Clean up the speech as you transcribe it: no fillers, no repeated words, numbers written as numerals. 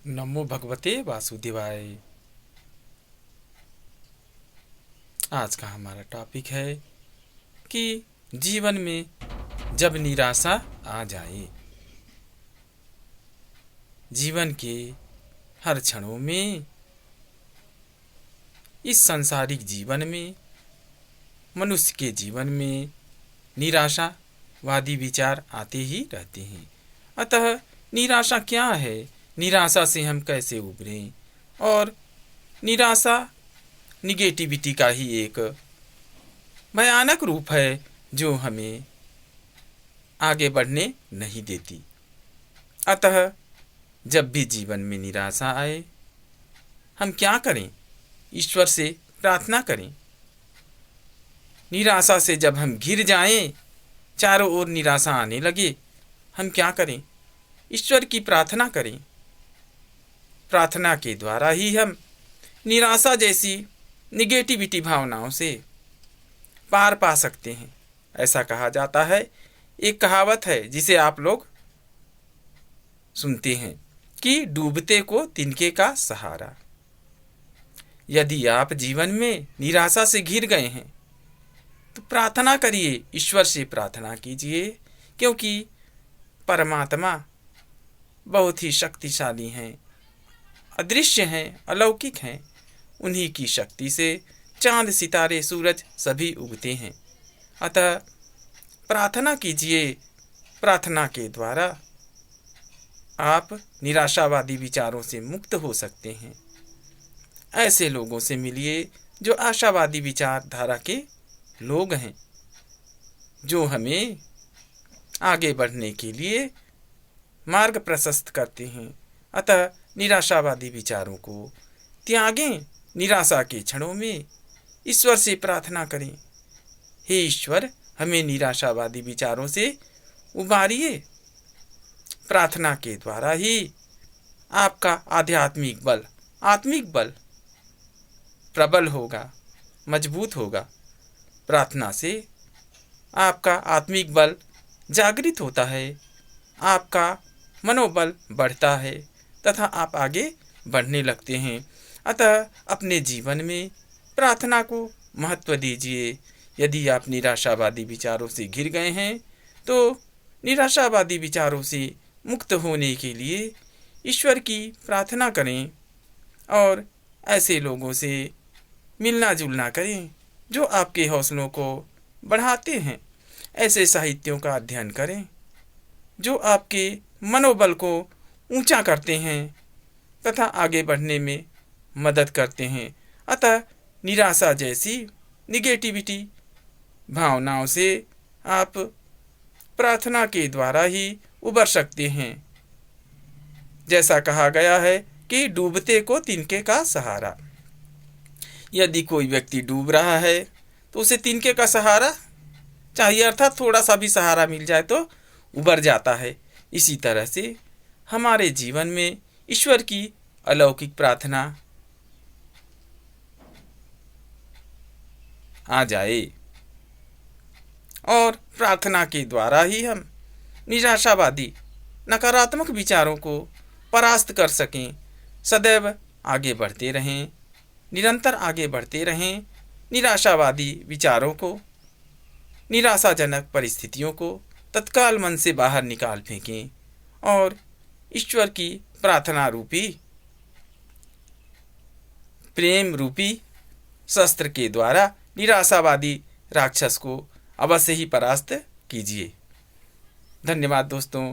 नमो भगवते वासुदेवाय। आज का हमारा टॉपिक है कि जीवन में जब निराशा आ जाए। जीवन के हर क्षणों में, इस सांसारिक जीवन में, मनुष्य के जीवन में निराशावादी विचार आते ही रहते हैं। अतः निराशा क्या है, निराशा से हम कैसे उबरें, और निराशा निगेटिविटी का ही एक भयानक रूप है जो हमें आगे बढ़ने नहीं देती। अतः जब भी जीवन में निराशा आए, हम क्या करें? ईश्वर से प्रार्थना करें। निराशा से जब हम घिर जाएं, चारों ओर निराशा आने लगे, हम क्या करें? ईश्वर की प्रार्थना करें। प्रार्थना के द्वारा ही हम निराशा जैसी निगेटिविटी भावनाओं से पार पा सकते हैं। ऐसा कहा जाता है, एक कहावत है जिसे आप लोग सुनते हैं कि डूबते को तिनके का सहारा। यदि आप जीवन में निराशा से घिर गए हैं तो प्रार्थना करिए, ईश्वर से प्रार्थना कीजिए, क्योंकि परमात्मा बहुत ही शक्तिशाली हैं, अदृश्य हैं, अलौकिक हैं। उन्हीं की शक्ति से चांद, सितारे, सूरज सभी उगते हैं। अतः प्रार्थना कीजिए। प्रार्थना के द्वारा आप निराशावादी विचारों से मुक्त हो सकते हैं। ऐसे लोगों से मिलिए जो आशावादी विचारधारा के लोग हैं, जो हमें आगे बढ़ने के लिए मार्ग प्रशस्त करते हैं। अतः निराशावादी विचारों को त्यागें। निराशा के क्षणों में ईश्वर से प्रार्थना करें, हे ईश्वर, हमें निराशावादी विचारों से उबारिए। प्रार्थना के द्वारा ही आपका आध्यात्मिक बल, आत्मिक बल प्रबल होगा, मजबूत होगा। प्रार्थना से आपका आत्मिक बल जागृत होता है, आपका मनोबल बढ़ता है तथा आप आगे बढ़ने लगते हैं। अतः अपने जीवन में प्रार्थना को महत्व दीजिए। यदि आप निराशावादी विचारों से घिर गए हैं तो निराशावादी विचारों से मुक्त होने के लिए ईश्वर की प्रार्थना करें और ऐसे लोगों से मिलना जुलना करें जो आपके हौसलों को बढ़ाते हैं। ऐसे साहित्यों का अध्ययन करें जो आपके मनोबल को ऊंचा करते हैं तथा आगे बढ़ने में मदद करते हैं। अतः निराशा जैसी निगेटिविटी भावनाओं से आप प्रार्थना के द्वारा ही उबर सकते हैं। जैसा कहा गया है कि डूबते को तिनके का सहारा। यदि कोई व्यक्ति डूब रहा है तो उसे तिनके का सहारा चाहिए, अर्थात थोड़ा सा भी सहारा मिल जाए तो उबर जाता है। इसी तरह से हमारे जीवन में ईश्वर की अलौकिक प्रार्थना आ जाए और प्रार्थना के द्वारा ही हम निराशावादी नकारात्मक विचारों को परास्त कर सकें। सदैव आगे बढ़ते रहें, निरंतर आगे बढ़ते रहें। निराशावादी विचारों को, निराशाजनक परिस्थितियों को तत्काल मन से बाहर निकाल फेंकें और ईश्वर की प्रार्थना रूपी, प्रेम रूपी शस्त्र के द्वारा निराशावादी राक्षस को अवश्य ही परास्त कीजिए। धन्यवाद दोस्तों।